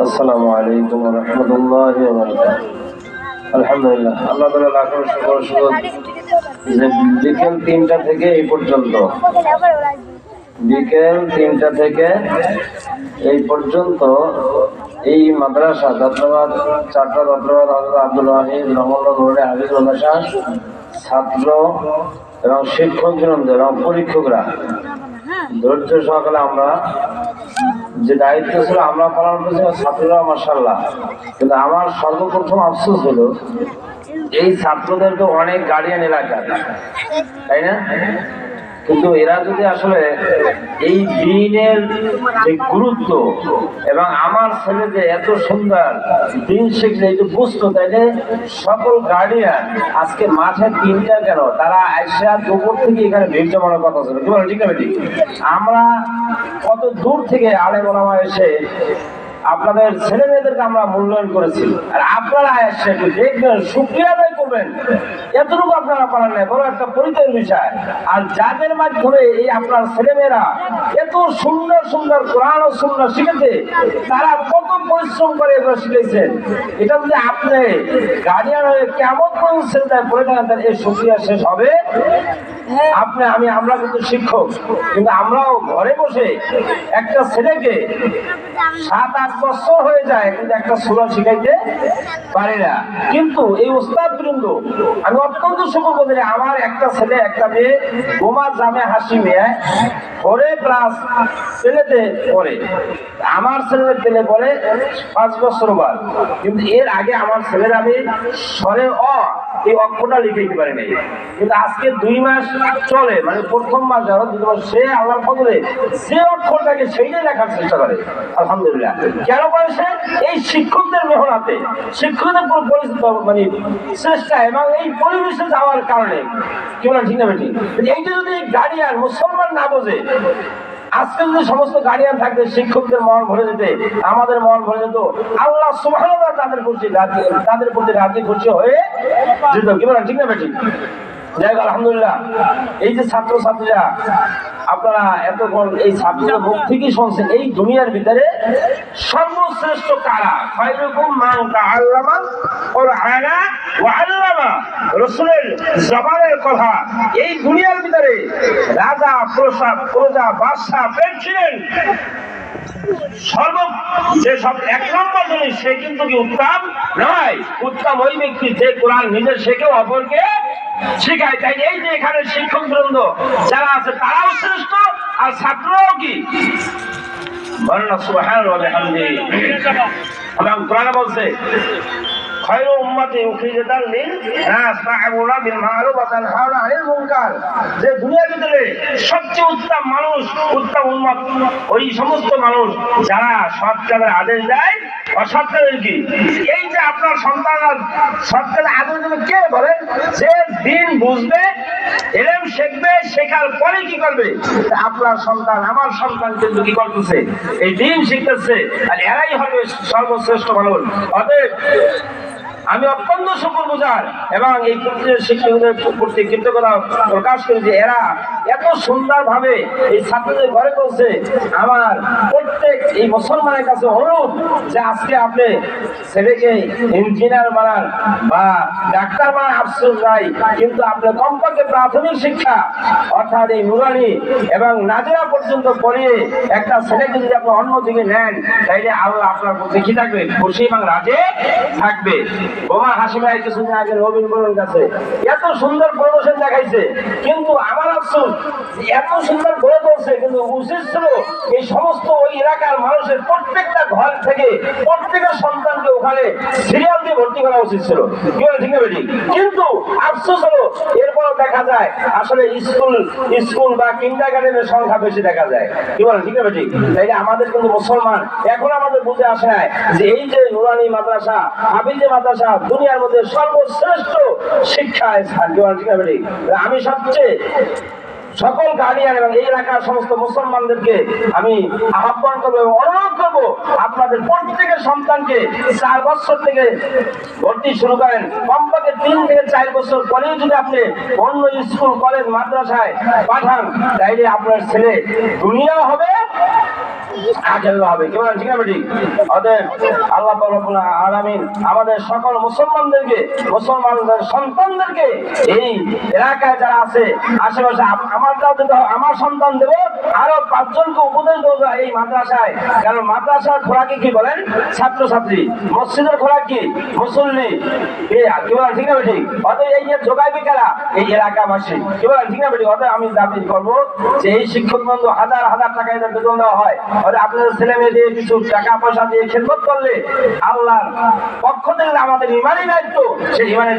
আসসালামু আলাইকুম ওয়া রাহমাতুল্লাহি ওয়া বারাকাতুহু। আলহামদুলিল্লাহ, আল্লাহ তাআলা লাখো শুকর যে বিকেল 3টা থেকে এই পর্যন্ত এই মাদ্রাসা যাত্রাবাদ 4টা যাত্রাবাদ হযরত আব্দুল ওয়াহিদ রহমাতুল্লাহ রোডে হাফিজ মাদ্রাসা ছাত্র এবং শিক্ষকবৃন্দ এবং পরীক্ষকরা ধৈর্য সহকারে আমরা যে দায়িত্ব ছিল আমরা পালন করছি, ছাত্ররা মাশাআল্লাহ। কিন্তু আমার সর্বপ্রথম আফসোস হলো এই ছাত্রদের তো অনেক গার্ডিয়ান এলাকা, তাই না? কিন্তু এরা যদি আসলে এই দিনের যে গুরুত্ব এবং আমার ছেলে যে এত সুন্দর দিন শিখলে একটু বুঝতো, তাইলে সকল গার্ডিয়ান আজকে মাঠে 3টা কেন তারা আইসা দুপুর থেকে এখানে ভিড় জমানোর কথা ছিল। কি বলেন, ঠিক না? ঠিক। আমরা কত দূর থেকে আলেম ওলামা এসে আপনাদের ছেলে মেয়েদেরকে আমরা মূল্যায়ন করেছি, আর আপনারা এসে একটু দেখবেন, শুকরিয়া আদায় করবেন। এতটুকু আপনারা পারেন না, বড় একটা পরিচয়ের বিষয়। আর যাদের মাধ্যমে এই আপনার ছেলেমেয়েরা এত সুন্দর সুন্দর কোরআন ও সুন্নাহ শিখেছে, তারা কত পরিশ্রম করে এগুলো শিখেছেন, এটা যদি আপনি গার্ডিয়ান হয়ে কেমন কোন ছেলেটায় পড়ে থাকেন, তাহলে এই শুকরিয়া শেষ হবে আপনি আমরা কিন্তু শিক্ষক, কিন্তু আমরাও ঘরে বসে একটা ছেলেকে 7-8 বছর হয়ে যায় কিন্তু একটা সূরা শিখাইতে পারি না। কিন্তু এই ওস্তাদ বৃন্দ, আমি অত্যন্ত শুকর করি, আমার একটা ছেলে একটা মেয়ে গোমা জামে হাসি মেয়ে পরে প্লাস ছেলেতে পড়ে, আমার ছেলের পেলে পড়ে 5 বছর বার। কিন্তু এর আগে আমার ছেলের আমি স্বরে এই অক্ষরটা লিখে দিতে পারি নাই, কিন্তু আজকে 2 মাস চলে, মানে প্রথম মাস যারা 2 মাস, সে আল্লাহর ফজলে যে অক্ষরটাকে সেইটাই লেখার চেষ্টা করে। আলহামদুলিল্লাহ। কেন করে? সে এই শিক্ষকদের মেহনতে, শিক্ষকদের মানে চেষ্টা এবং এই পরিবেশে যাওয়ার কারণে। কি বলেন, ঠিক না বেটি? এইটা যদি গার্ডিয়ান মুসলমান না বোঝে, আজকে যদি সমস্ত গার্ডিয়ান থাকতে শিক্ষকদের মন ভরে যেতে, আমাদের মন ভরে যেত, আল্লাহ সুবহানাহু ওয়া তাআলা তাদের প্রতি রাজি খুশি হয়ে যেত। কি বলেন, ঠিক না বেটি? যাই হোক, আলহামদুলিল্লাহ। এই যে ছাত্রছাত্রীরা আপনারা এতক্ষণ এই ছাত্রদের মুখ থেকেই শুনছেন, এই দুনিয়ার ভিতরে সর্বশ্রেষ্ঠ কারা? খায়রুকুম মান তাআল্লামা কুরআনা ওয়া আল্লামা। রাসূলের জবানের কথা। এই দুনিয়ার ভিতরে রাজা, প্রজা, বাদশা, প্রেসিডেন্ট যেসব 1 নম্বর জিনিস, সে কিন্তু কি উত্তম নয়। উত্তম ওই ব্যক্তি যে কোরআন নিজে শেখে অপরকে শেখায়। তাই এই যে এখানে শিক্ষক বৃন্দ যারা আছে তারাও শ্রেষ্ঠ, আর ছাত্ররাও কি বলেন সুবহানাল্লাহ ওয়া বিহামদিহি। এবং কোরআনে বলছে খায়রু উম্মতি উখরিজাত লিন-নাস তা'মুরুনা বিল মা'রুফ ওয়া তানহাউনা আনিল মুনকার। যে দুনিয়ার ভিতরে সবচেয়ে উত্তম মানুষ, উত্তম উম্মত ওই সমস্ত মানুষ যারা সৎ কাজের আদেশ দেয়, অসৎ কাজের কি। এই যে আপনার সন্তানরা সৎ কাজের আদেশ দেবে, কে বলেন? যে দিন বুঝবে, ইলম শিখবে, শেখার পরে কি করবে? আপনার সন্তান, আমার সন্তান কিন্তু কি করতেছে? এই দিন শিখতেছে, আর এরাই হবে সর্বশ্রেষ্ঠ মানুষ। অতএব আমি অত্যন্ত শুকরগুজার এবং এই শিক্ষকদের প্রতি কৃতজ্ঞতা প্রকাশ করি যে এরা এত সুন্দরভাবে এই ছাত্রদের ঘরে পৌঁছে। আমার প্রত্যেক এই মুসলমানের কাছে অনুরোধ যে আজকে আপনি ছেলেকে ইঞ্জিনিয়ার বানান বা ডাক্তার বানান আফসোস নাই, কিন্তু আপনি কমপক্ষে প্রাথমিক শিক্ষা অর্থাৎ এই নুরানি এবং নাজেরা পর্যন্ত পড়িয়ে একটা ছেলেকে যদি আপনি অন্যদিকে নেন, তাইলে আল্লাহ আপনার প্রতি কি থাকবে? খুশি এবং রাজে থাকবে। বোমা হাসিম ভাই কিছুদিন আগে রবীন্দ্রের কাছে এত সুন্দর প্রদর্শন দেখাইছে, কিন্তু আমার আফসোস এত সুন্দর গড়ে তুলছে, কিন্তু উচিত ছিল এই সমস্ত ওই এলাকার মানুষের প্রত্যেকটা ঘর থেকে প্রত্যেকের সন্তানকে ওখানে সিরিয়াল দিয়ে ভর্তি করা উচিত ছিল। কি বলে, ঠিক না বেটি? কিন্তু আফসোস হলো এরপরও দেখা যায় আসলে স্কুল বা কিন্ডারগার্টেনের সংখ্যা বেশি দেখা যায়। কি বলে, ঠিক না বেটি? তাই আমাদের কিন্তু মুসলমান এখন আমাদের বুঝে আসে না যে এই যে নুরানি মাদ্রাসা, হাফিজি মাদ্রাসা দুনিয়ার মধ্যে সর্বশ্রেষ্ঠ শিক্ষায়। আমি সবচেয়ে সকল গার্ডিয়ান এবং এই এলাকার সমস্ত মুসলমানদেরকে আমি আহ্বান করবো এবং অনুরোধ করবো, আপনাদের প্রত্যেকের সন্তানকে 4 বছর থেকে ভর্তি শুরু করেন। কমপক্ষে 3 থেকে 4 বছর পরেও যদি আপনি অন্য স্কুল কলেজ মাদ্রাসায় পাঠান, তাইলে আপনার ছেলে দুনিয়াও হবে আখেরাতও হবে। কি বলেন, ঠিক না বেটি? অতএব আল্লাহ পাক রব্বুল আলামিন আমাদের সকল মুসলমানদেরকে, মুসলমানদের সন্তানদেরকে এই এলাকায় যারা আছে আশেপাশে, আমার সন্তান দেব, আরো 5 জনকে উপদেশ দেবো এই মাদ্রাসায়। কারণ মাদ্রাসার খোরাকি কি বলেন? ছাত্রছাত্রী। মসজিদের খোরাক কি? মুসল্লি। কি বলেন, ঠিক না বেটি? অতএব এই যে যোগাইবে কারা? এই এলাকাবাসী। কি বলেন, ঠিক না বেটি? অতএব আমি দাবি করবো যে এই শিক্ষক বন্ধু হাজার হাজার টাকা এদের বেতন দেওয়া হয়, আপনাদের ছেলে মেয়ে দিয়ে কিছু টাকা পয়সা দিয়ে খেদমত করলে আল্লাহর পক্ষ থেকে আমাদের ইমানই দায়িত্ব, সেই ইমানের